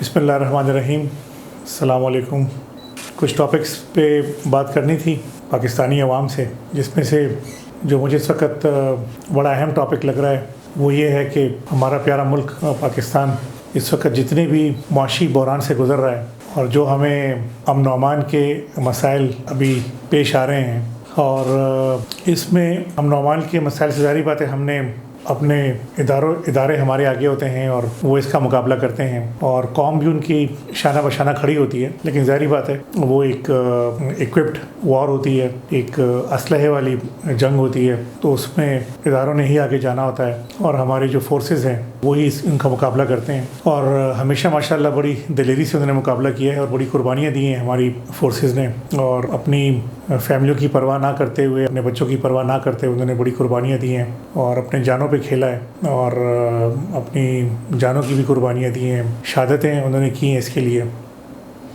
बिस्मिल्लाहिर्रहमानिर्रहीम। अस्सलाम वालेकुम। कुछ टॉपिक्स पे बात करनी थी पाकिस्तानी अवाम से, जिसमें से जो मुझे इस वक्त बड़ा अहम टॉपिक लग रहा है वो ये है कि हमारा प्यारा मुल्क पाकिस्तान इस वक्त जितने भी मुआशी बहरान से गुज़र रहा है और जो हमें अमन व अमान के मसाइल अभी पेश आ रहे हैं, और इसमें अमन व अमान के मसाइल से ज़ाहिर बात है हमने अपने इदारे हमारे आगे होते हैं और वो इसका मुकाबला करते हैं, और कौम भी उनकी शाना बशाना खड़ी होती है। लेकिन ज़ाहिर बात है वो एक इक्विप्ड वॉर होती है, एक असलहे वाली जंग होती है, तो उसमें इदारों ने ही आगे जाना होता है और हमारे जो फोर्सेस हैं वही इनका मुकाबला करते हैं। और हमेशा माशाल्लाह बड़ी दिलेरी से उन्होंने मुकाबला किया है और बड़ी कुर्बानियाँ दी हैं हमारी फोर्सेस ने, और अपनी फैमिलियों की परवाह ना करते हुए, अपने बच्चों की परवाह ना करते हुए उन्होंने बड़ी कुर्बानियाँ दी हैं और अपने जानों पे खेला है और अपनी जानों की भी कुर्बानियाँ दी हैं, शहादतें उन्होंने की हैं इसके लिए।